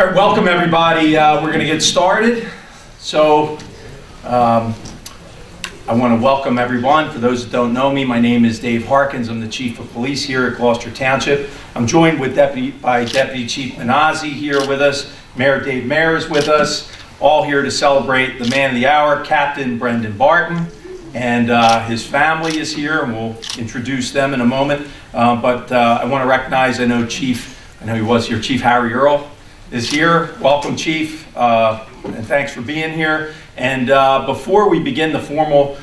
All right, welcome everybody. We're going to get started. So I want to welcome everyone. For those that don't know me, my name is Dave Harkins. I'm the Chief of Police here at Gloucester Township. I'm joined with Deputy Chief Manazzi here with us. Mayor Dave Mayer is with us. All here to celebrate the man of the hour, Captain Brendan Barton. And his family is here, and we'll introduce them in a moment. But I want to recognize, I know he was here, Chief Harry Earl is here. Welcome, Chief, and thanks for being here. And before we begin the formal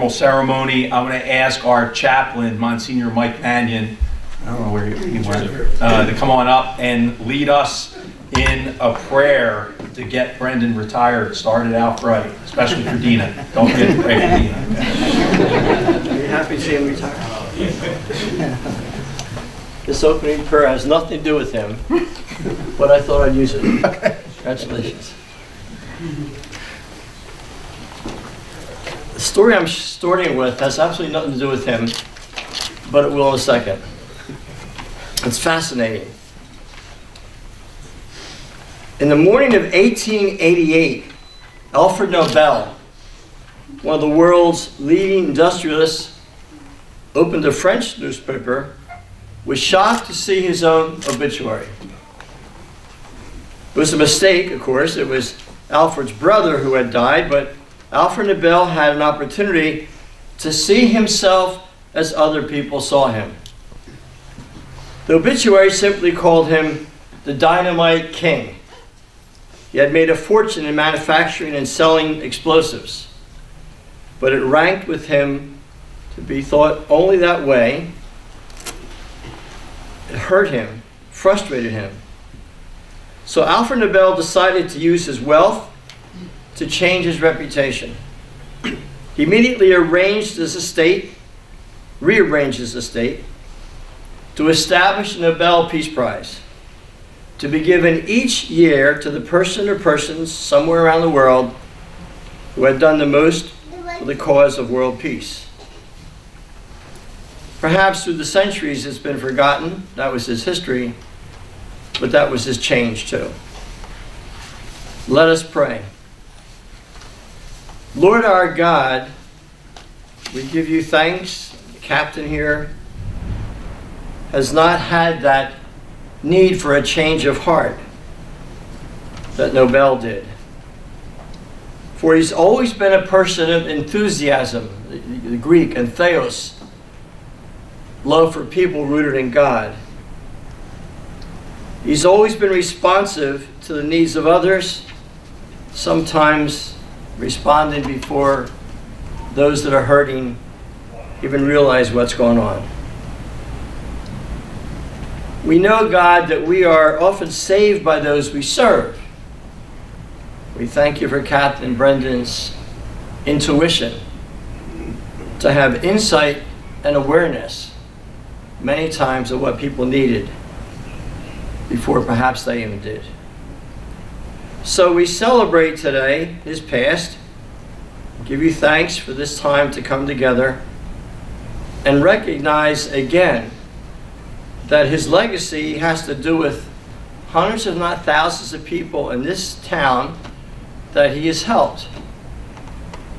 ceremony, I'm going to ask our chaplain, Monsignor Mike Mannion, I don't know where he went, to come on up and lead us in a prayer to get Brendan retired, started out right, especially for Dina. Don't forget to pray for Dina. Are you happy to see him retire? This opening prayer has nothing to do with him, but I thought I'd use it. Congratulations. The story I'm starting with has absolutely nothing to do with him, but it will in a second. It's fascinating. In the morning of 1888, Alfred Nobel, one of the world's leading industrialists, opened a French newspaper, was shocked to see his own obituary. It was a mistake, of course. It was Alfred's brother who had died, but Alfred Nobel had an opportunity to see himself as other people saw him. The obituary simply called him the Dynamite King. He had made a fortune in manufacturing and selling explosives, but it ranked with him to be thought only that way. It hurt him, frustrated him. So Alfred Nobel decided to use his wealth to change his reputation. He immediately rearranged his estate to establish a Nobel Peace Prize to be given each year to the person or persons somewhere around the world who had done the most for the cause of world peace. Perhaps through the centuries it's been forgotten. That was his history, but that was his change too. Let us pray. Lord our God, we give you thanks. The captain here has not had that need for a change of heart that Nobel did. For he's always been a person of enthusiasm, the Greek, and theos, love for people rooted in God. He's always been responsive to the needs of others, sometimes responding before those that are hurting even realize what's going on. We know, God, that we are often saved by those we serve. We thank you for Captain Brendan's intuition to have insight and awareness many times of what people needed before perhaps they even did. So we celebrate today his past, give you thanks for this time to come together, and recognize again that his legacy has to do with hundreds if not thousands of people in this town that he has helped.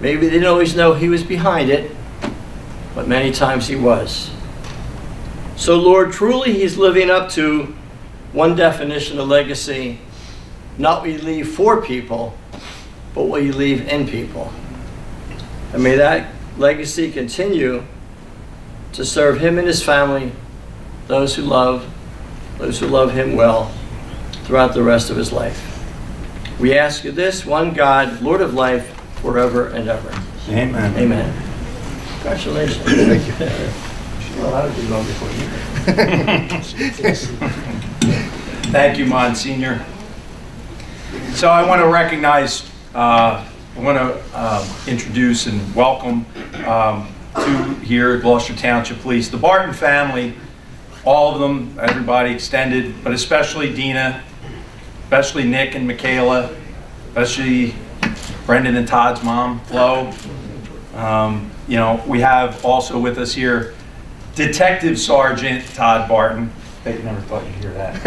Maybe they didn't always know he was behind it, but many times he was. So Lord, truly he's living up to one definition of legacy: not what you leave for people, but what you leave in people. And may that legacy continue to serve him and his family, those who love him well, throughout the rest of his life. We ask you this, one God, Lord of life, forever and ever. Amen. Amen. Congratulations. Thank you. Well, I would be long before you. Thank you, Monsignor. So I want to recognize, introduce and welcome to here at Gloucester Township Police, the Barton family, all of them, everybody extended, but especially Dina, especially Nick and Michaela, especially Brendan and Todd's mom, Flo. We have also with us here Detective Sergeant Todd Barton. Bet you never thought you'd hear that.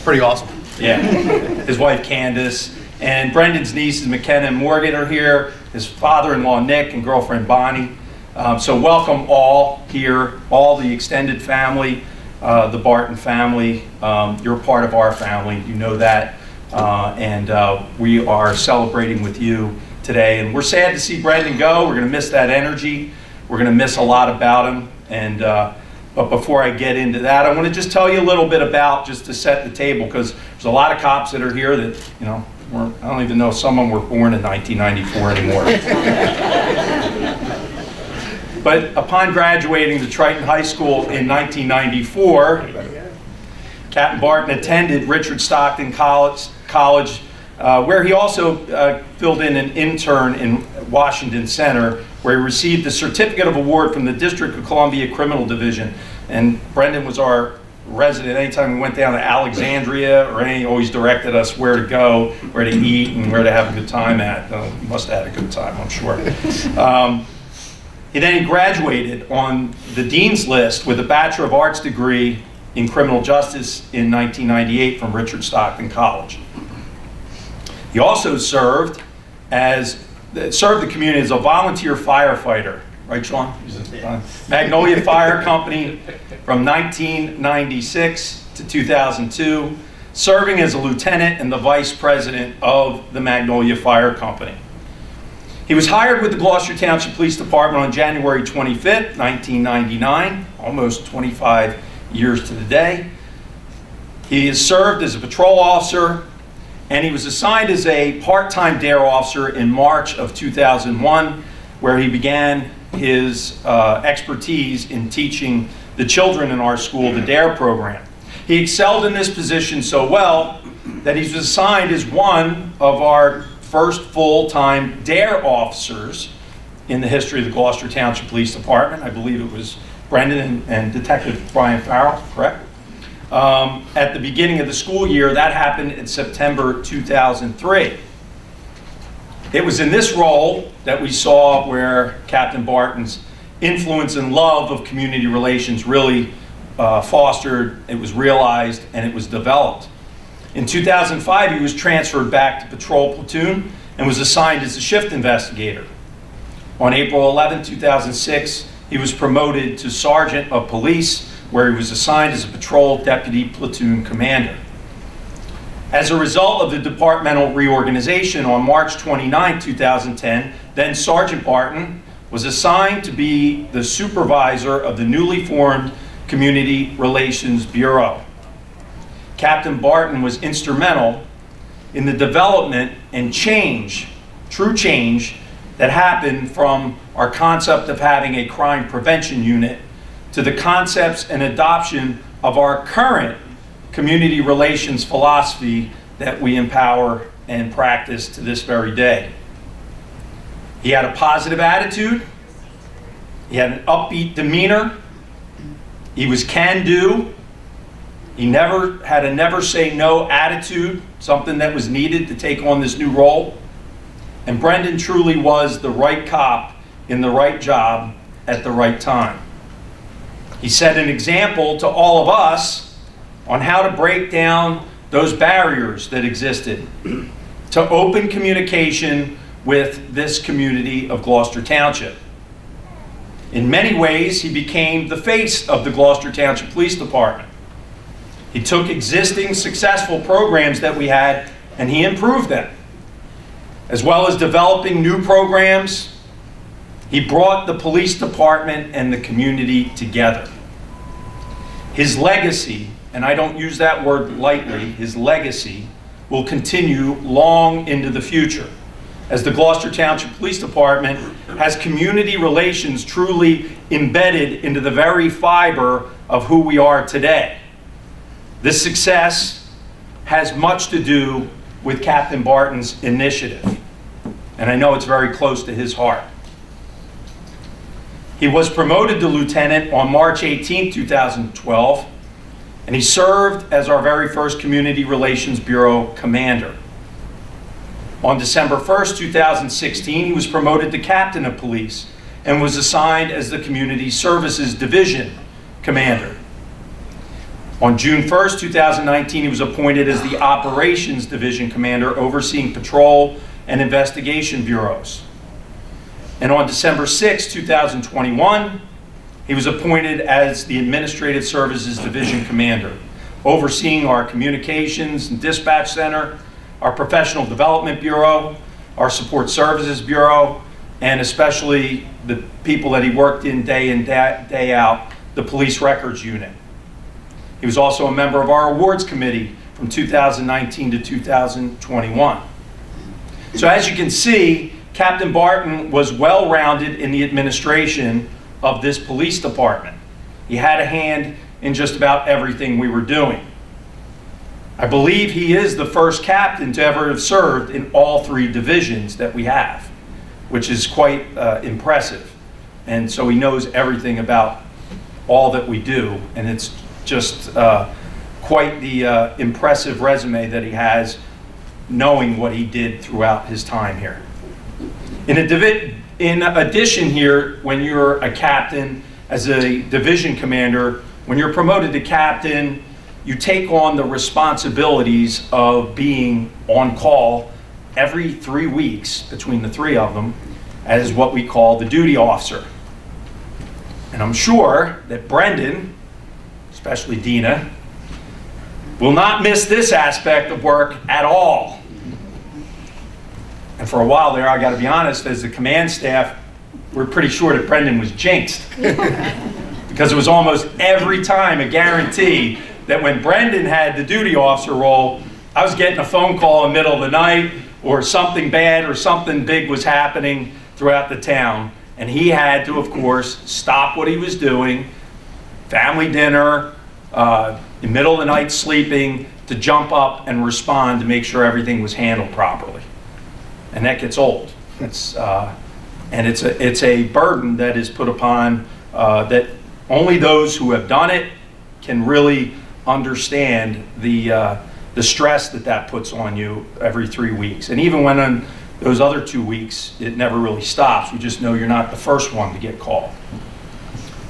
pretty awesome. Yeah, his wife Candace, and Brendan's nieces McKenna and Morgan are here, his father-in-law Nick and girlfriend Bonnie. So welcome all here, all the extended family, the Barton family. You're part of our family, you know that. And we are celebrating with you today. And we're sad to see Brendan go. We're going to miss that energy. We're going to miss a lot about him. And but before I get into that, I want to just tell you a little bit about, just to set the table, because there's a lot of cops that are here that, you know, I don't even know if some of them were born in 1994 anymore. But upon graduating to Triton High School in 1994, Capt Barton attended Richard Stockton College, where he also filled in an intern in Washington Center, where he received the Certificate of Award from the District of Columbia Criminal Division. And Brendan was our resident. Anytime we went down to Alexandria or he always directed us where to go, where to eat, and where to have a good time at. He must have had a good time, I'm sure. He graduated on the Dean's List with a Bachelor of Arts degree in Criminal Justice in 1998 from Richard Stockton College. He also served the community as a volunteer firefighter. Right, Sean? Magnolia Fire Company from 1996 to 2002, serving as a lieutenant and the vice president of the Magnolia Fire Company. He was hired with the Gloucester Township Police Department on January 25th, 1999, almost 25 years to the day. He has served as a patrol officer, and he was assigned as a part-time DARE officer in March of 2001, where he began his expertise in teaching the children in our school the DARE program. He excelled in this position so well that he was assigned as one of our first full-time DARE officers in the history of the Gloucester Township Police Department. I believe it was Brendan and Detective Brian Farrell, correct? At the beginning of the school year, that happened in September 2003. It was in this role that we saw where Capt Barton's influence and love of community relations really fostered, it was realized, and it was developed. In 2005, he was transferred back to Patrol Platoon and was assigned as a shift investigator. On April 11, 2006, he was promoted to Sergeant of Police, where he was assigned as a Patrol Deputy Platoon Commander. As a result of the departmental reorganization on March 29, 2010, then Sergeant Barton was assigned to be the supervisor of the newly formed Community Relations Bureau. Capt Barton was instrumental in the development and change, true change, that happened from our concept of having a crime prevention unit to the concepts and adoption of our current community relations philosophy that we empower and practice to this very day. He had a positive attitude. He had an upbeat demeanor. He was can-do. He never had a never say no attitude, something that was needed to take on this new role. And Brendan truly was the right cop in the right job at the right time. He set an example to all of us on how to break down those barriers that existed to open communication with this community of Gloucester Township. In many ways, he became the face of the Gloucester Township Police Department. He took existing successful programs that we had and he improved them. As well as developing new programs, he brought the police department and the community together. His legacy, and I don't use that word lightly, his legacy will continue long into the future, as the Gloucester Township Police Department has community relations truly embedded into the very fiber of who we are today. This success has much to do with Capt Barton's initiative, and I know it's very close to his heart. He was promoted to lieutenant on March 18, 2012, and he served as our very first Community Relations Bureau commander. On December 1st, 2016, he was promoted to captain of police and was assigned as the Community Services Division commander. On June 1st, 2019, he was appointed as the Operations Division Commander overseeing patrol and investigation bureaus. And on December 6, 2021, he was appointed as the Administrative Services Division Commander, overseeing our Communications and Dispatch Center, our Professional Development Bureau, our Support Services Bureau, and especially the people that he worked in day out, the Police Records Unit. He was also a member of our Awards Committee from 2019 to 2021. So as you can see, Capt Barton was well-rounded in the administration of this police department. He had a hand in just about everything we were doing. I believe he is the first captain to ever have served in all 3 divisions that we have, which is quite impressive. And so he knows everything about all that we do, and it's just quite the impressive resume that he has, knowing what he did throughout his time here. In addition here, when you're a captain, as a division commander, when you're promoted to captain, you take on the responsibilities of being on call every 3 weeks between the 3 of them as what we call the duty officer. And I'm sure that Brendan, especially Dina, will not miss this aspect of work at all. And for a while there, I got to be honest, as the command staff, we're pretty sure that Brendan was jinxed. Because it was almost every time a guarantee that when Brendan had the duty officer role, I was getting a phone call in the middle of the night, or something bad or something big was happening throughout the town. And he had to, of course, stop what he was doing, family dinner, in the middle of the night sleeping, to jump up and respond to make sure everything was handled properly. And that gets old. It's a burden that is put upon that only those who have done it can really understand the stress that puts on you every 3 weeks. And even when on those other 2 weeks, it never really stops. You just know you're not the first one to get called.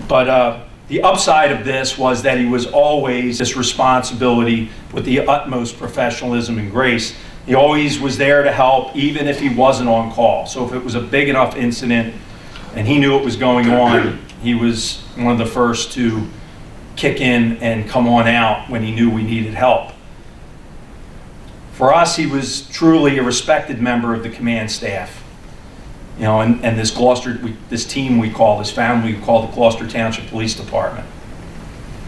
But the upside of this was that he was always this responsibility with the utmost professionalism and grace. He always was there to help, even if he wasn't on call. So if it was a big enough incident and he knew what was going on, he was one of the first to kick in and come on out when he knew we needed help. For us, he was truly a respected member of the command staff. You know, and this this team we call, this family we call the Gloucester Township Police Department.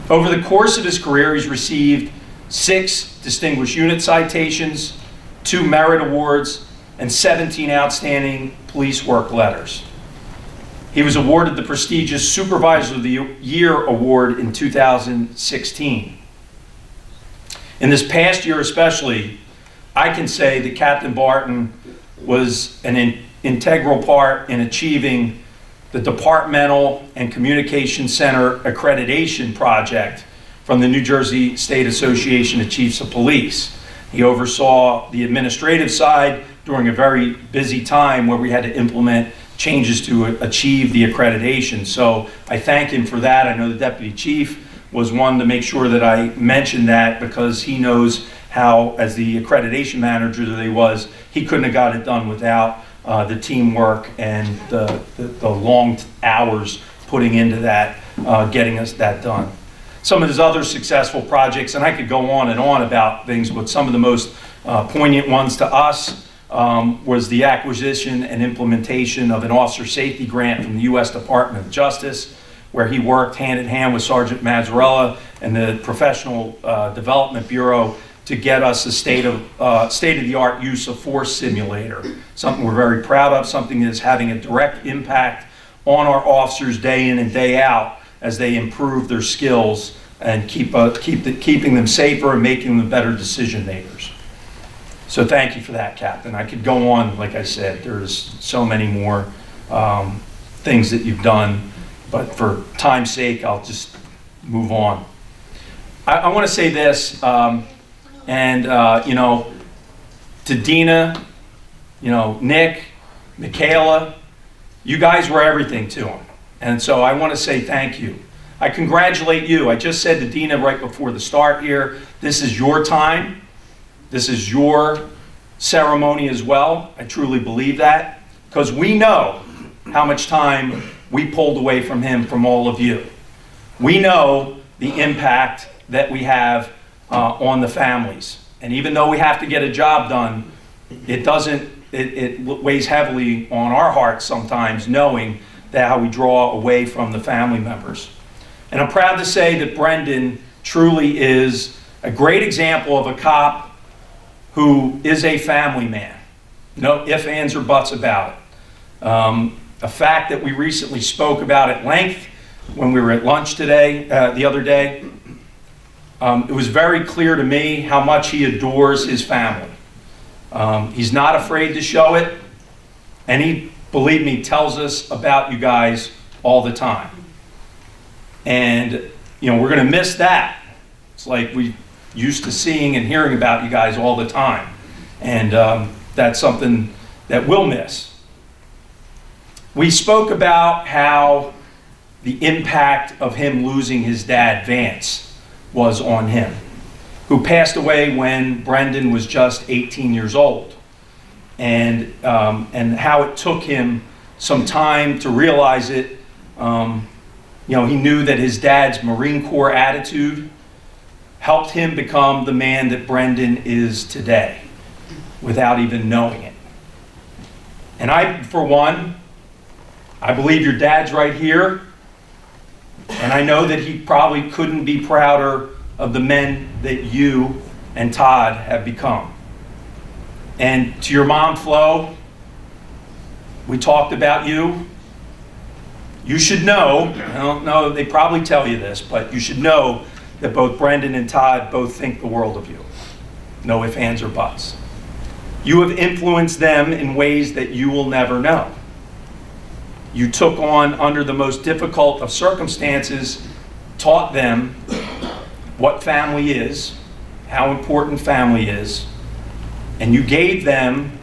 Over the course of his career, he's received 6 Distinguished Unit Citations, 2 Merit Awards, and 17 Outstanding Police Work Letters. He was awarded the prestigious Supervisor of the Year Award in 2016. In this past year especially, I can say that Capt Barton was an integral part in achieving the Departmental and Communication Center Accreditation Project from the New Jersey State Association of Chiefs of Police. He oversaw the administrative side during a very busy time where we had to implement changes to achieve the accreditation. So I thank him for that. I know the Deputy Chief was one to make sure that I mentioned that, because he knows how, as the accreditation manager that he was, he couldn't have got it done without the teamwork and the long hours putting into that, getting us that done. Some of his other successful projects, and I could go on and on about things, but some of the most poignant ones to us was the acquisition and implementation of an officer safety grant from the U.S. Department of Justice, where he worked hand in hand with Sergeant Mazzarella and the Professional Development Bureau to get us a state-of-the-art use of force simulator. Something we're very proud of, something that is having a direct impact on our officers day in and day out as they improve their skills and keeping them safer and making them better decision makers. So thank you for that, Captain. I could go on, like I said, there's so many more things that you've done, but for time's sake, I'll just move on. I want to say this, you know, to Dina, you know, Nick, Michaela, you guys were everything to him. And so I want to say thank you. I congratulate you. I just said to Dina right before the start here, this is your time. This is your ceremony as well. I truly believe that, because we know how much time we pulled away from him, from all of you. We know the impact that we have on the families. And even though we have to get a job done, it weighs heavily on our hearts sometimes, knowing that how we draw away from the family members. And I'm proud to say that Brendan truly is a great example of a cop who is a family man. No ifs, ands, or buts about it. A fact that we recently spoke about at length when we were at lunch today, the other day. It was very clear to me how much he adores his family. He's not afraid to show it, and he, believe me, tells us about you guys all the time. And we're going to miss that. It's like we used to seeing and hearing about you guys all the time, and that's something that we'll miss. We spoke about how the impact of him losing his dad, Vance, was on him, who passed away when Brendan was just 18 years old, and how it took him some time to realize it. He knew that his dad's Marine Corps attitude helped him become the man that Brendan is today, without even knowing it. And I, for one, I believe your dad's right here, and I know that he probably couldn't be prouder of the men that you and Todd have become. And to your mom, Flo, we talked about you. You should know, I don't know, they probably tell you this, but you should know that both Brendan and Todd both think the world of you. No ifs, ands, or buts. You have influenced them in ways that you will never know. You took on, under the most difficult of circumstances, taught them what family is, how important family is, and you gave them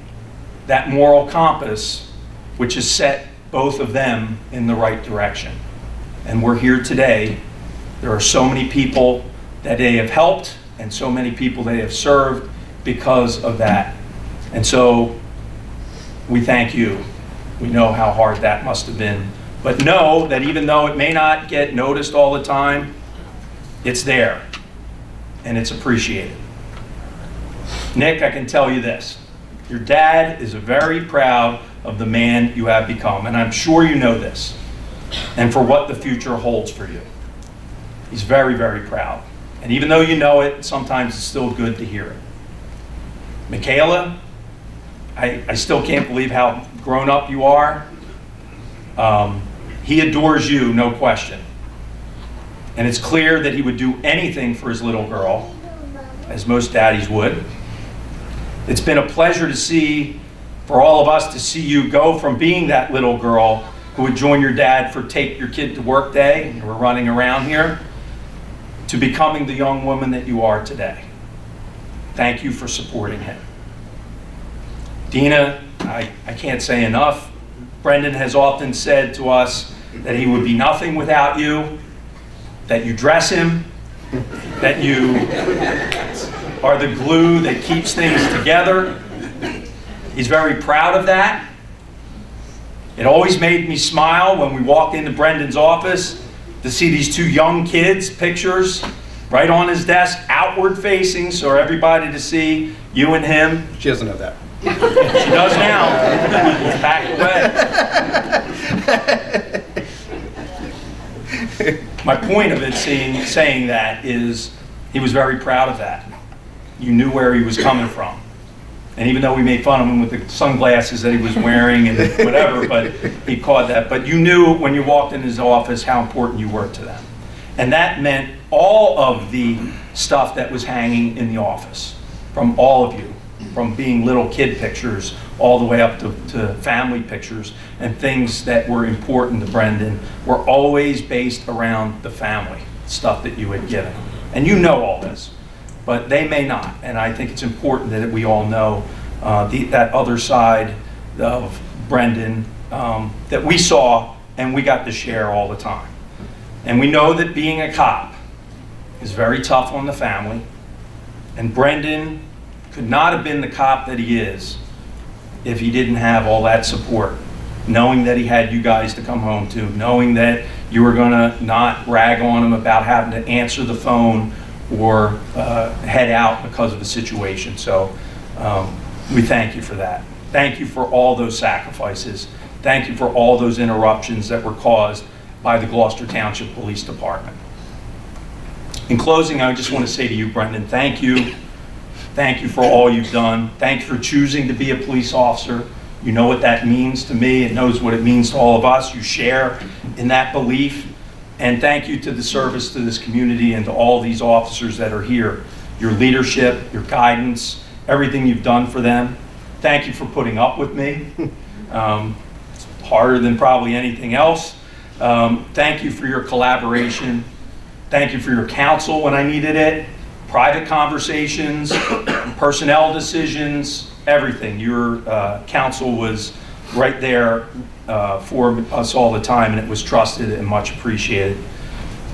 that moral compass which has set both of them in the right direction. And we're here today. There are so many people that they have helped and so many people they have served because of that. And so we thank you. We know how hard that must have been. But know that even though it may not get noticed all the time, it's there and it's appreciated. Nick, I can tell you this. Your dad is very proud of the man you have become, and I'm sure you know this, and for what the future holds for you. He's very, very proud. And even though you know it, sometimes it's still good to hear it. Michaela, I still can't believe how grown up you are. He adores you, no question. And it's clear that he would do anything for his little girl, as most daddies would. It's been a pleasure to see, for all of us to see you go from being that little girl who would join your dad for take your kid to work day, and we're running around here, to becoming the young woman that you are today. Thank you for supporting him. Dina, I can't say enough. Brendan has often said to us that he would be nothing without you, that you dress him, that you are the glue that keeps things together. He's very proud of that. It always made me smile when we walked into Brendan's office to see these two young kids' pictures right on his desk, outward facing, so everybody to see you and him. She doesn't know that. She does now. It's back away. My point of it saying that is he was very proud of that. You knew where he was coming from. And even though we made fun of him with the sunglasses that he was wearing and whatever, but he caught that. But you knew when you walked in his office how important you were to them. And that meant all of the stuff that was hanging in the office, from all of you, from being little kid pictures all the way up to family pictures and things that were important to Brendan, were always based around the family stuff that you had given. And you know all this, but they may not. And I think it's important that we all know that other side of Brendan that we saw and we got to share all the time. And we know that being a cop is very tough on the family. And Brendan could not have been the cop that he is if he didn't have all that support, knowing that he had you guys to come home to, knowing that you were gonna not rag on him about having to answer the phone or head out because of the situation. So we thank you for that. Thank you for all those sacrifices. Thank you for all those interruptions that were caused by the Gloucester Township Police Department. In closing, I just want to say to you, Brendan, thank you. Thank you for all you've done. Thank you for choosing to be a police officer. You know what that means to me. It knows what it means to all of us. You share in that belief. And thank you to the service to this community and to all these officers that are here. Your leadership, your guidance, everything you've done for them. Thank you for putting up with me. It's harder than probably anything else. Thank you for your collaboration. Thank you for your counsel when I needed it. Private conversations, personnel decisions, everything. Your counsel was right there for us all the time, and it was trusted and much appreciated.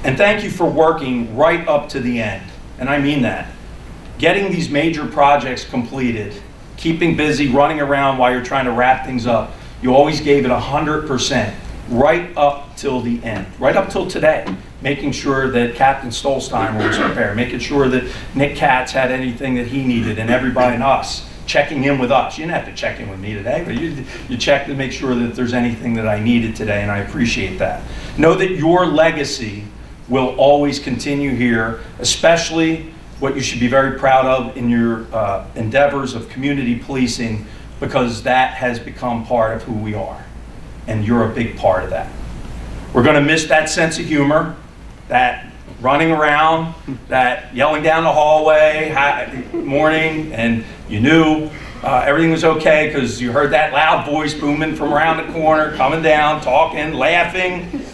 And thank you for working right up to the end, and I mean that. Getting these major projects completed, keeping busy, running around while you're trying to wrap things up. You always gave it 100%, right up till the end, right up till today, making sure that Captain Stolzheimer was prepared, making sure that Nick Katz had anything that he needed, and everybody and us, checking in with us. You didn't have to check in with me today, but you checked to make sure that there's anything that I needed today, and I appreciate that. Know that your legacy will always continue here, especially what you should be very proud of in your endeavors of community policing, because that has become part of who we are, and you're a big part of that. We're going to miss that sense of humor, that running around, that yelling down the hallway, morning, and you knew everything was okay because you heard that loud voice booming from around the corner, coming down, talking, laughing.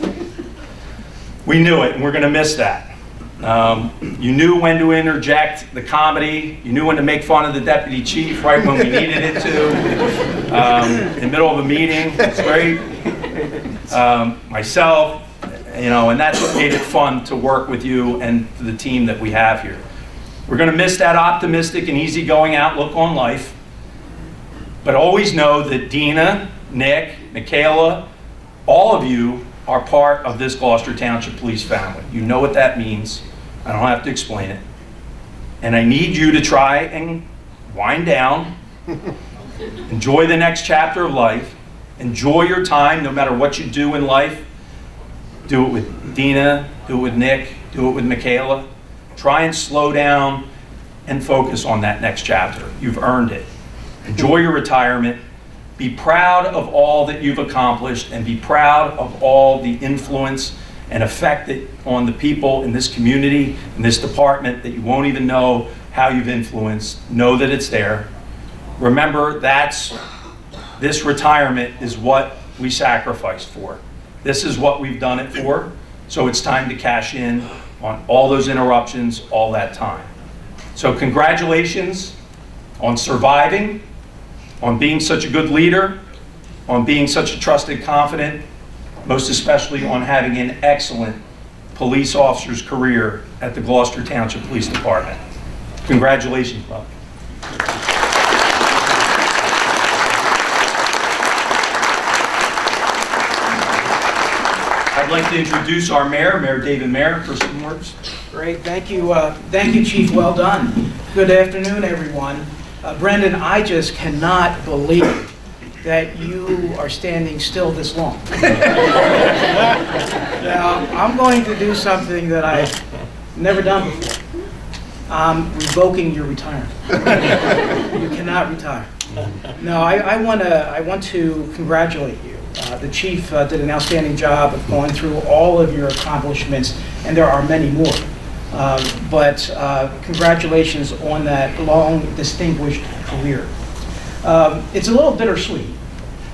We knew it, and we're going to miss that. You knew when to interject the comedy. You knew when to make fun of the deputy chief right when we needed it to. In the middle of a meeting, it's great. Myself, and that's what made it fun to work with you and the team that we have here. We're going to miss that optimistic and easygoing outlook on life, but always know that Dina, Nick, Michaela, all of you are part of this Gloucester Township Police family. You know what that means. I don't have to explain it. And I need you to try and wind down, enjoy the next chapter of life, enjoy your time no matter what you do in life. Do it with Dina, do it with Nick, do it with Michaela. Try and slow down and focus on that next chapter. You've earned it. Enjoy your retirement. Be proud of all that you've accomplished, and be proud of all the influence and effect that on the people in this community, in this department, that you won't even know how you've influenced. Know that it's there. Remember, this retirement is what we sacrificed for. This is what we've done it for. So it's time to cash in on all those interruptions, all that time. So congratulations on surviving, on being such a good leader, on being such a trusted confidant, most especially on having an excellent police officer's career at the Gloucester Township Police Department. Congratulations, Bob. I'd like to introduce our mayor, Mayor David Mayer, for some words. Great, thank you, Chief. Well done. Good afternoon, everyone. Brendan, I just cannot believe that you are standing still this long. Now, I'm going to do something that I've never done before. I'm revoking your retirement. You cannot retire. No, I want to congratulate you. The chief did an outstanding job of going through all of your accomplishments, and there are many more. But congratulations on that long, distinguished career. It's a little bittersweet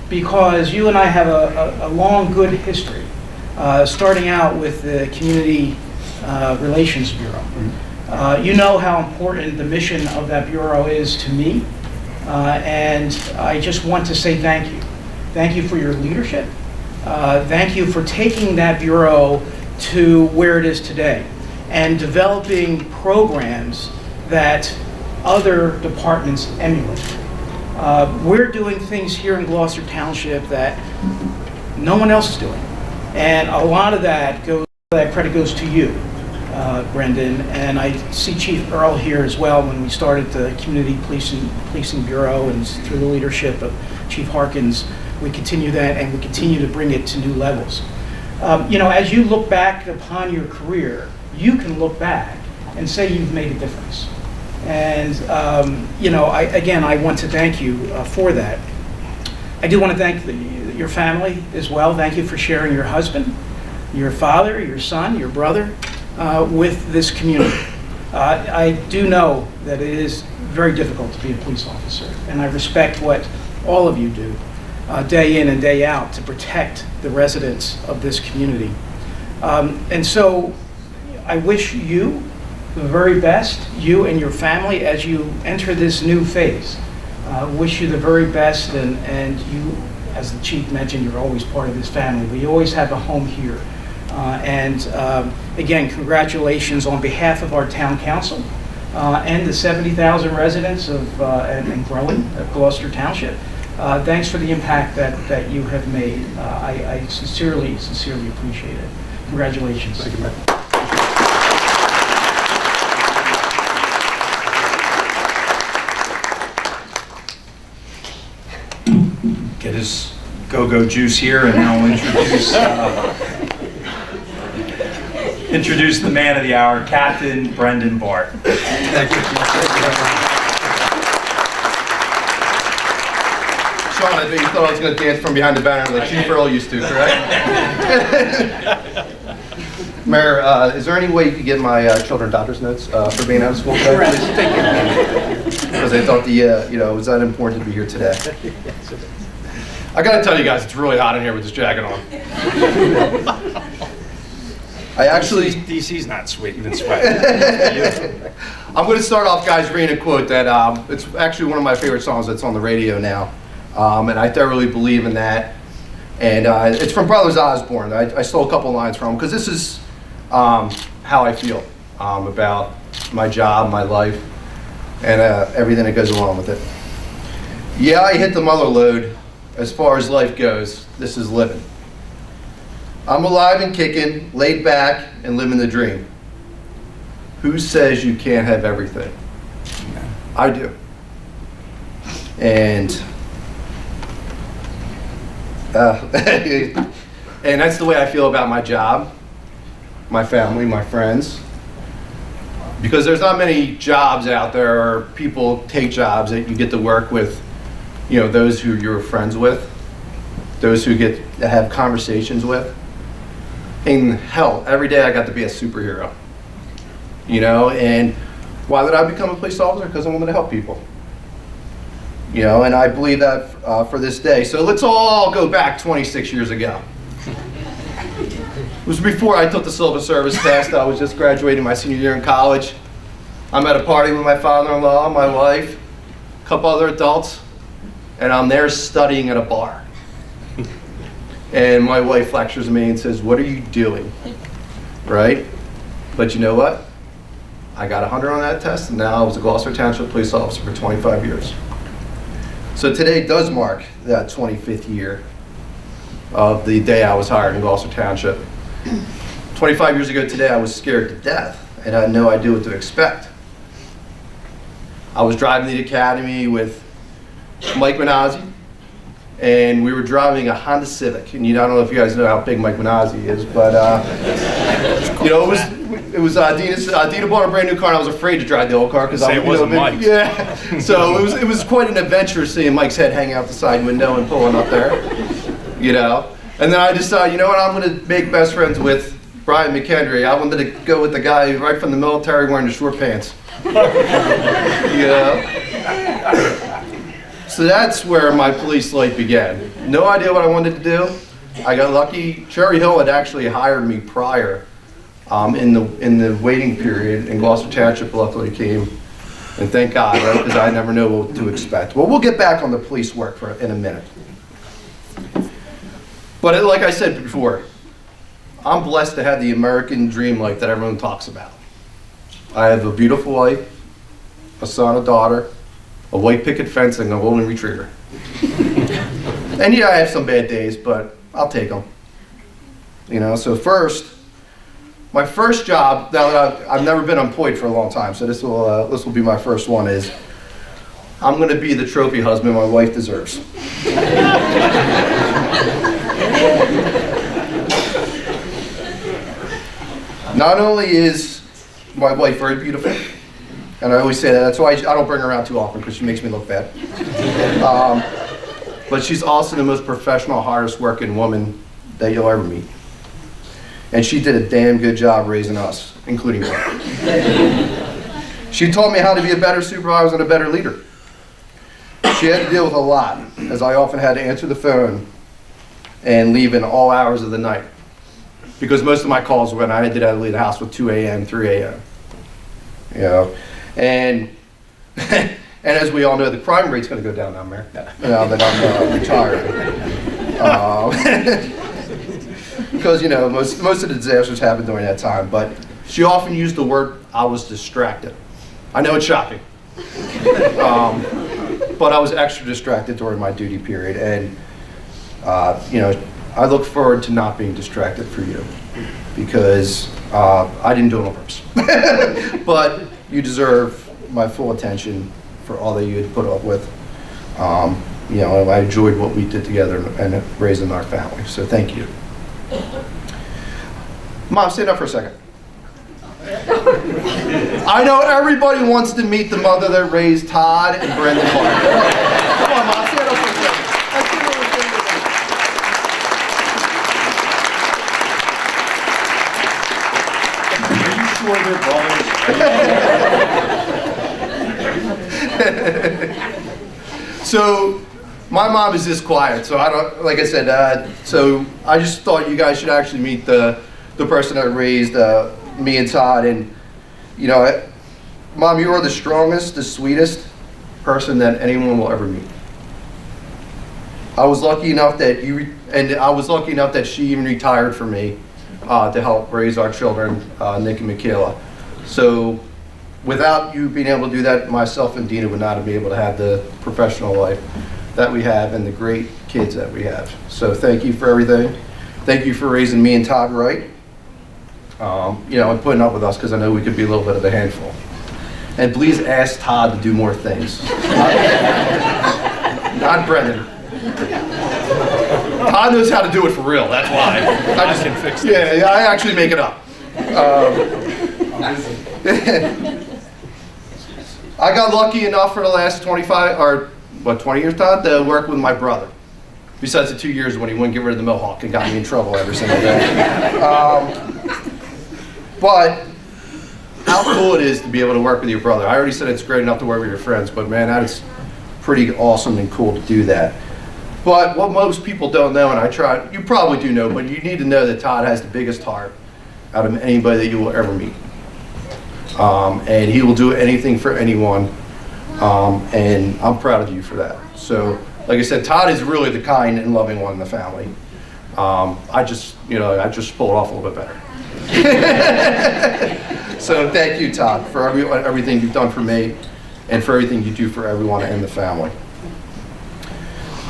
because you and I have a long, good history, starting out with the Community Relations Bureau. You know how important the mission of that bureau is to me, and I just want to say thank you. Thank you for your leadership. Thank you for taking that bureau to where it is today, and developing programs that other departments emulate. We're doing things here in Gloucester Township that no one else is doing. And a lot of that credit goes to you, Brendan. And I see Chief Earl here as well. When we started the Community Policing Bureau, and through the leadership of Chief Harkins, we continue that, and we continue to bring it to new levels. As you look back upon your career, you can look back and say you've made a difference. And, I want to thank you for that. I do want to thank your family as well. Thank you for sharing your husband, your father, your son, your brother with this community. I do know that it is very difficult to be a police officer, and I respect what all of you do day in and day out to protect the residents of this community. And so I wish you the very best, you and your family, as you enter this new phase. Wish you the very best, and you, as the chief mentioned, you're always part of this family, but you always have a home here. Again, congratulations on behalf of our town council and the 70,000 residents and growing of Gloucester Township. Thanks for the impact that you have made. I sincerely appreciate it. Congratulations. Thank you, man. Get his go-go juice here, and now we'll introduce the man of the hour, Captain Brendan Barton. Thank you. Sean, I bet you thought I was going to dance from behind the banner like Chief Earl used to, correct? Mayor, is there any way you could get my children doctor's notes for being out of school today? Because I thought it was that important to be here today. I got to tell you guys, it's really hot in here with this jacket on. I actually... DC's not sweating and sweating. I'm going to start off, guys, reading a quote that it's actually one of my favorite songs that's on the radio now. And I thoroughly believe in that. And it's from Brothers Osborne. I stole a couple lines from him because this is how I feel about my job, my life, and everything that goes along with it. Yeah, I hit the mother load. As far as life goes, this is living. I'm alive and kicking, laid back, and living the dream. Who says you can't have everything? I do. And and that's the way I feel about my job, my family, my friends. Because there's not many jobs out there, or people take jobs that you get to work with, those who you're friends with, those who get to have conversations with. And hell, every day I got to be a superhero. And why did I become a police officer? Because I wanted to help people. And I believe that for this day. So let's all go back 26 years ago. It was before I took the civil service test. I was just graduating my senior year in college. I'm at a party with my father-in-law, my wife, a couple other adults, and I'm there studying at a bar. And my wife lectures me and says, "What are you doing?" Right? But you know what? I got 100 on that test, and now I was a Gloucester Township Police Officer for 25 years. So today does mark that 25th year of the day I was hired in Gloucester Township. 25 years ago today, I was scared to death, and I had no idea what to expect. I was driving the academy with Mike Manazzi, and we were driving a Honda Civic. And I don't know if you guys know how big Mike Manazzi is, but it was Dina bought a brand new car, and I was afraid to drive the old car because I wasn't Mike. Yeah, so it was quite an adventure seeing Mike's head hang out the side window and pulling up there, And then I decided, I'm going to make best friends with Brian McHenry. I wanted to go with the guy right from the military wearing the short pants. So that's where my police life began. No idea what I wanted to do. I got lucky. Cherry Hill had actually hired me prior in the waiting period, and Gloucester Township luckily came, and thank God, right? Because I never know what to expect. Well, we'll get back on the police work in a minute. But like I said before, I'm blessed to have the American dream life that everyone talks about. I have a beautiful wife, a son, a daughter, a white picket fence, and a golden retriever. And yeah, I have some bad days, but I'll take them. You know, so my first job, now that I've never been employed for a long time, so this will be my first one, is I'm going to be the trophy husband my wife deserves. Not only is my wife very beautiful, and I always say that, that's why I don't bring her around too often, because she makes me look bad. But she's also the most professional, hardest working woman that you'll ever meet. And she did a damn good job raising us, including me. She taught me how to be a better supervisor and a better leader. She had to deal with a lot, as I often had to answer the phone and leave in all hours of the night. Because most of my calls were when I did leave the house with 2 a.m., 3 a.m. You know, and as we all know, the crime rate's going to go down there now that I'm retired. Because, you know, most of the disasters happened during that time. But she often used the word, I was distracted. I know it's shocking. But I was extra distracted during my duty period. And, you know, I look forward to not being distracted for you. Because I didn't do it on purpose. But you deserve my full attention for all that you had put up with. You know, I enjoyed what we did together and raising our family. So thank you. Mom, stand up for a second. I know everybody wants to meet the mother that raised Todd and Brendan Barton. Come on, Mom, stand up for a second. Let's see what we're doing. Are you sure they're brothers? So, my mom is this quiet, so I don't, like I said, so I just thought you guys should actually meet the person that raised me and Todd. And, you know, Mom, you are the strongest, the sweetest person that anyone will ever meet. I was lucky enough that she even retired for me to help raise our children, Nick and Michaela. So, without you being able to do that, myself and Dina would not have been able to have the professional life that we have and the great kids that we have. So thank you for everything. Thank you for raising me and Todd right. You know, and putting up with us, because I know we could be a little bit of a handful. And please ask Todd to do more things. Not Brendan. Todd knows how to do it for real, that's why. I just can fix it. Yeah, I actually make it up. I got lucky enough for the last 20 years, Todd, to work with my brother. Besides the 2 years when he wouldn't get rid of the mohawk and got me in trouble every single day. But how cool it is to be able to work with your brother. I already said it's great enough to work with your friends, but man, that is pretty awesome and cool to do that. But what most people don't know, and you probably do know, but you need to know that Todd has the biggest heart out of anybody that you will ever meet. And he will do anything for anyone. And I'm proud of you for that. So, like I said, Todd is really the kind and loving one in the family. I just pull it off a little bit better. So thank you, Todd, for everything you've done for me and for everything you do for everyone in the family.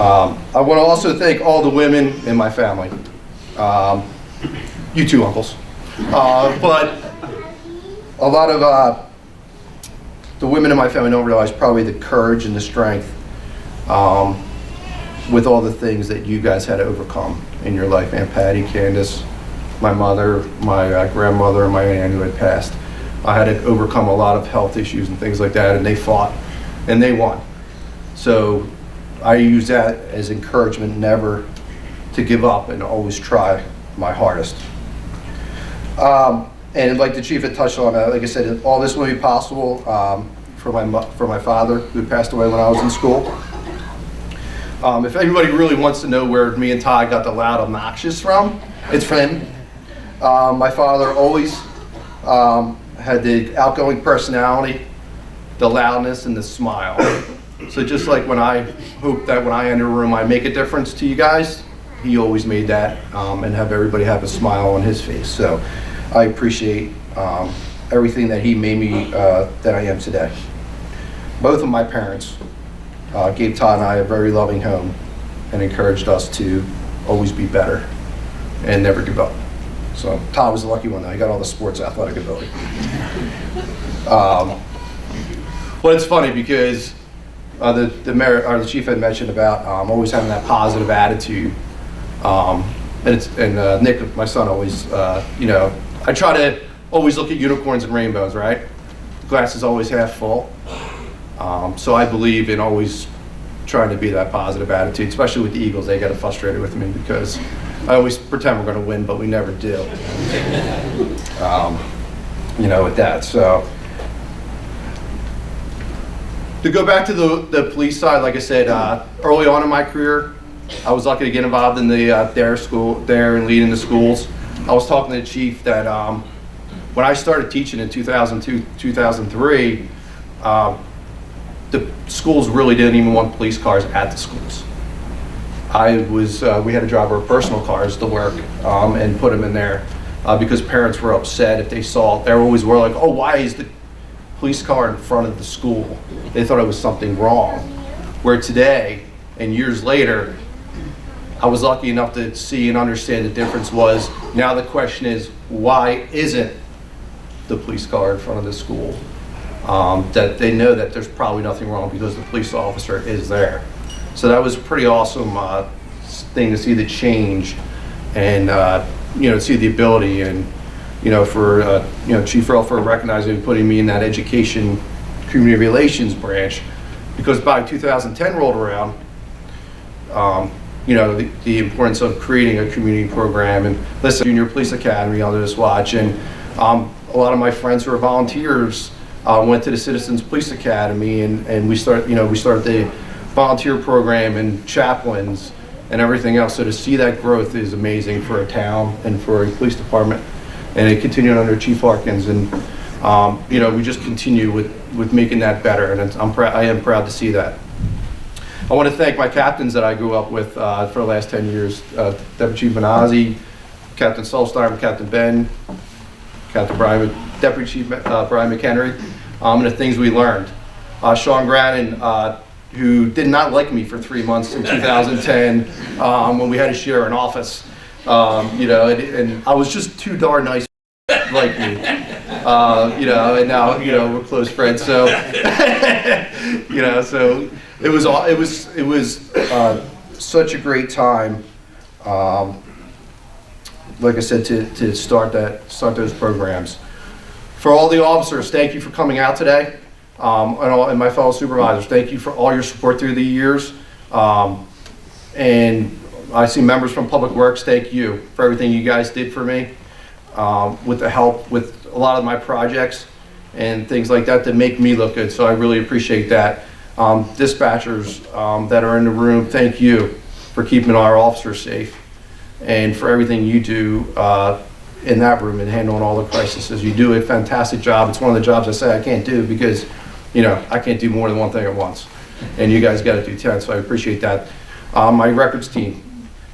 I want to also thank all the women in my family. You too, uncles. But a lot of the women in my family don't realize probably the courage and the strength with all the things that you guys had to overcome in your life. Aunt Patty, Candace, my mother, my grandmother, and my aunt who had passed. I had to overcome a lot of health issues and things like that, and they fought, and they won. So I use that as encouragement never to give up and always try my hardest. And like the chief had touched on, like I said, all this will be possible for my father, who passed away when I was in school. If anybody really wants to know where me and Todd got the loud obnoxious from, it's from him. My father always had the outgoing personality, the loudness, and the smile. So just like when I hope that when I enter a room I make a difference to you guys, he always made that and have everybody have a smile on his face. So I appreciate everything that he made me that I am today. Both of my parents gave Todd and I a very loving home and encouraged us to always be better and never give up. So Todd was the lucky one. He got all the sports athletic ability. But it's funny because the mayor or the chief had mentioned about always having that positive attitude. And Nick, my son, always, you know, I try to always look at unicorns and rainbows, right? The glass is always half full. So I believe in always trying to be that positive attitude, especially with the Eagles. They get frustrated with me because I always pretend we're going to win, but we never do. You know, with that. So to go back to the police side, like I said, early on in my career, I was lucky to get involved in the DARE and leading the schools. I was talking to the chief that when I started teaching in 2002, 2003, the schools really didn't even want police cars at the schools. We had to drive our personal cars to work and put them in there because parents were upset if they saw, they always were like, oh, why is the police car in front of the school? They thought it was something wrong. Where today, and years later, I was lucky enough to see and understand the difference was, now the question is, why isn't the police car in front of the school? That they know that there's probably nothing wrong because the police officer is there. So that was a pretty awesome thing to see the change and, you know, see the ability and, you know, for, you know, Chief Earl for recognizing and putting me in that education community relations branch, because by 2010 rolled around, you know, the importance of creating a community program and listen, Junior Police Academy, I'll just watch, and a lot of my friends who are volunteers went to the Citizens Police Academy, and we started the volunteer program and chaplains and everything else. So to see that growth is amazing for a town and for a police department, and it continued under Chief Harkins, and you know, we just continue with making that better, and I am proud to see that. I want to thank my captains that I grew up with for the last 10 years, Deputy Chief Benazzi, Captain Solstein, Captain Ben, Captain Brian, Deputy Chief Brian McHenry, and the things we learned. Sean Grannon, who did not like me for 3 months in 2010 when we had to share an office, you know, and I was just too darn nice like me, you know, and now, you know, we're close friends, so, you know, so it was such a great time, like I said, to start those programs. For all the officers, thank you for coming out today, and my fellow supervisors, thank you for all your support through the years, and I see members from Public Works, thank you for everything you guys did for me, with the help with a lot of my projects and things like that make me look good, so I really appreciate that. Dispatchers that are in the room, thank you for keeping our officers safe and for everything you do in that room and handling all the crises. You do a fantastic job. It's one of the jobs I say I can't do because, you know, I can't do more than one thing at once, and you guys got to do 10, so I appreciate that. My records team,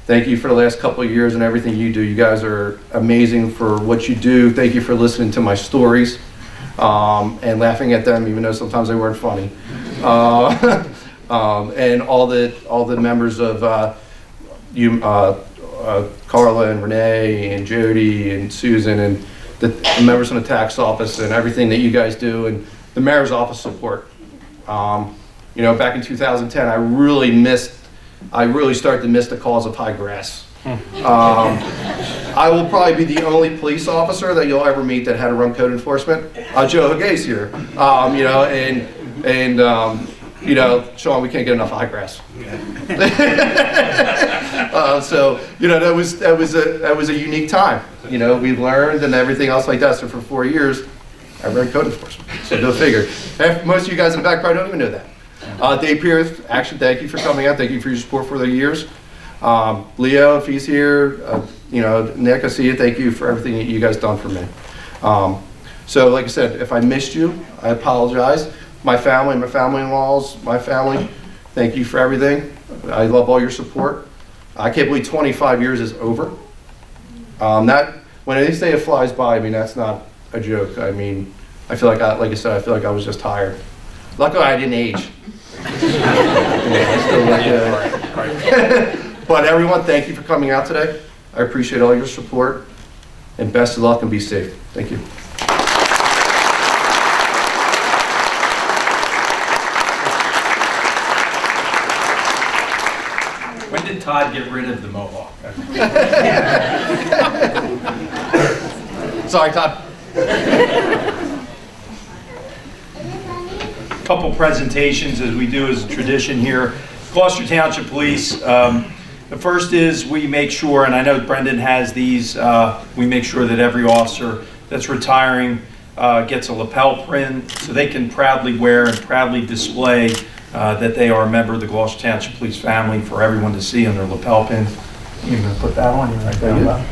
thank you for the last couple of years and everything you do. You guys are amazing for what you do. Thank you for listening to my stories and laughing at them, even though sometimes they weren't funny. And all the members of you, Carla and Renee and Jody and Susan and the members from the tax office and everything that you guys do, and the mayor's office support. You know, back in 2010, I really started to miss the calls of high grass. I will probably be the only police officer that you'll ever meet that had to run code enforcement. Joe Hagay's here, you know, and you know, Sean, we can't get enough high grass. So you know, that was a unique time. You know, we learned and everything else like that. So for 4 years, I ran code enforcement. So go figure. Most of you guys in the back probably don't even know that. Dave Pierce, actually, thank you for coming out. Thank you for your support for the years. Leo, if he's here, you know, Nick, I see you. Thank you for everything that you guys done for me. So like I said, if I missed you, I apologize. My family, my family-in-laws, my family, thank you for everything. I love all your support. I can't believe 25 years is over. That when they say it flies by, I mean, that's not a joke. I mean, I feel like like I said, I feel like I was just tired. Luckily, I didn't age. But everyone, thank you for coming out today. I appreciate all your support, and best of luck and be safe. Thank you. When did Todd get rid of the mohawk? Sorry, Todd. Couple presentations as we do as a tradition here. Gloucester Township Police. The first is we make sure, and I know Brendan has these, we make sure that every officer that's retiring gets a lapel print so they can proudly wear and proudly display that they are a member of the Gloucester Township Police family for everyone to see on their lapel pin. You're going to put that on you right there.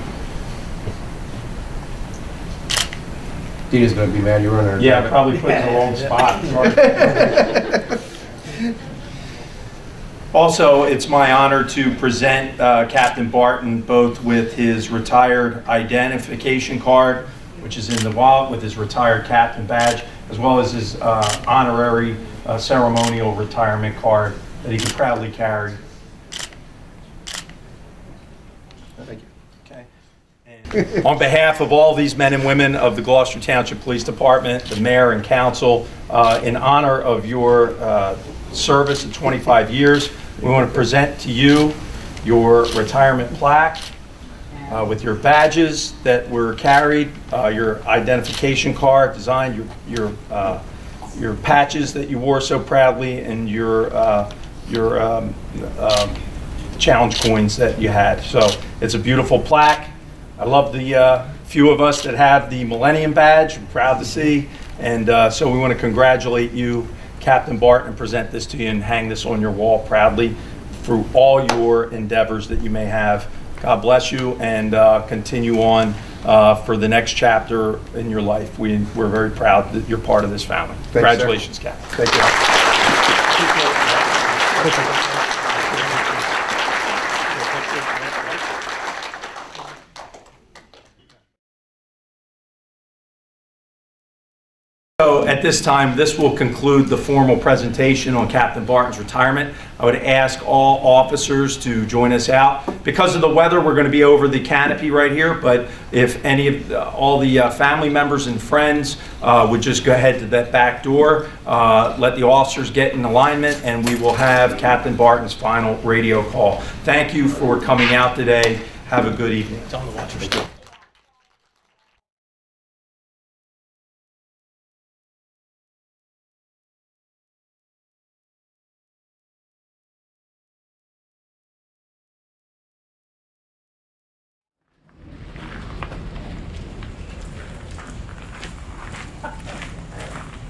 Dina's going to be mad you're on her. Yeah, probably put it in the wrong spot. Also, it's my honor to present Capt Barton both with his retired identification card, which is in the wallet with his retired captain badge, as well as his honorary ceremonial retirement card that he can proudly carry. Thank you. Okay. And on behalf of all these men and women of the Gloucester Township Police Department, the mayor and council, in honor of your service of 25 years, we want to present to you your retirement plaque with your badges that were carried, your identification card designed, your patches that you wore so proudly, and your challenge coins that you had. So it's a beautiful plaque. I love the few of us that have the Millennium Badge. I'm proud to see. And so we want to congratulate you, Capt Barton, and present this to you and hang this on your wall proudly through all your endeavors that you may have. God bless you, and continue on for the next chapter in your life. We're very proud that you're part of this family. Thanks, Congratulations, Cap. Thank you. So at this time, this will conclude the formal presentation on Capt Barton's retirement. I would ask all officers to join us out. Because of the weather, we're going to be over the canopy right here, but if any of all the family members and friends would just go ahead to that back door, let the officers get in alignment, and we will have Capt Barton's final radio call. Thank you for coming out today. Have a good evening. Tell them to watch your school.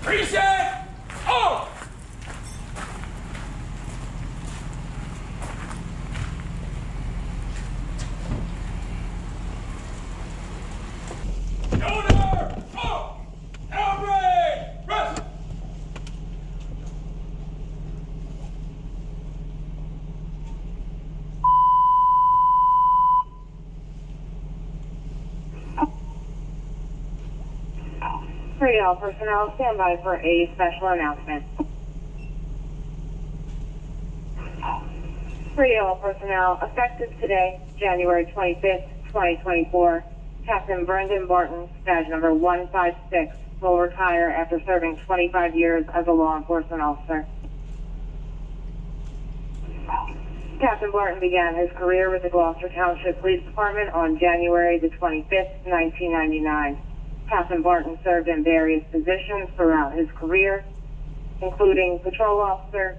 Precinct! Oh! Order! Oh! Outbreak! Rest! Radio personnel, stand by for a special announcement. Radio personnel, effective today, January 25th, 2024, Captain Brendan Barton, badge number 156, will retire after serving 25 years as a law enforcement officer. Captain Barton began his career with the Gloucester Township Police Department on January the 25th, 1999. Captain Barton served in various positions throughout his career, including patrol officer,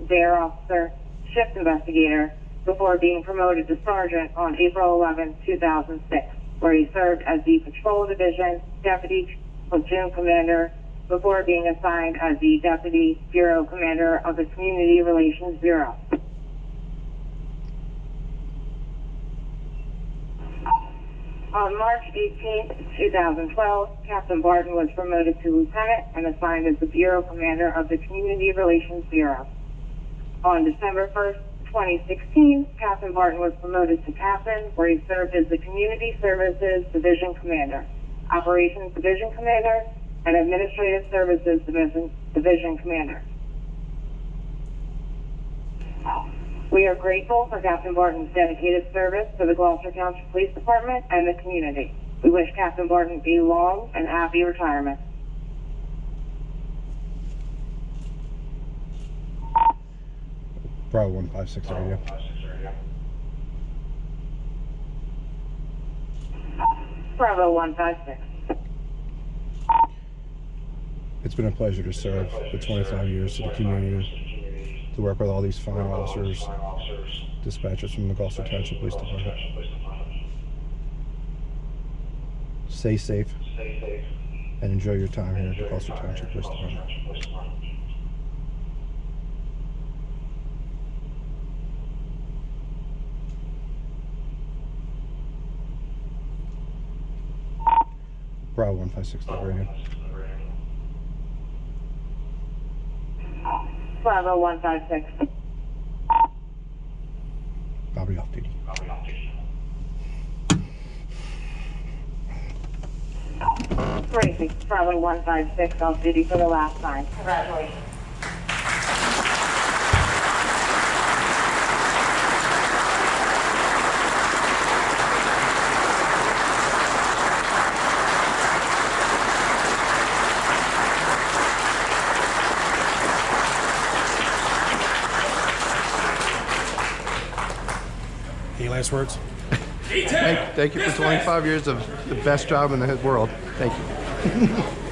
dare officer, shift investigator, before being promoted to sergeant on April 11, 2006, where he served as the Patrol Division Deputy Platoon Commander before being assigned as the Deputy Bureau Commander of the Community Relations Bureau. On March 18, 2012, Captain Barton was promoted to lieutenant and assigned as the Bureau Commander of the Community Relations Bureau. On December 1st, 2016, Captain Barton was promoted to captain, where he served as the Community Services Division Commander, Operations Division Commander, and Administrative Services Division Commander. We are grateful for Captain Barton's dedicated service to the Gloucester Township Police Department and the community. We wish Captain Barton a long and happy retirement. Bravo 156 radio. Bravo 156. It's been a pleasure to serve for 25 years to the community, to work with all these fine officers, dispatchers from the Gloucester Township Police Department. Stay safe and enjoy your time here at the Gloucester Township Police Department. Bravo 156 radio. Bravo 156. I'll be off duty. Crazy. Bravo 156 off duty for the last time. Congratulations. Any last words? Thank you for 25 years of the best job in the world. Thank you.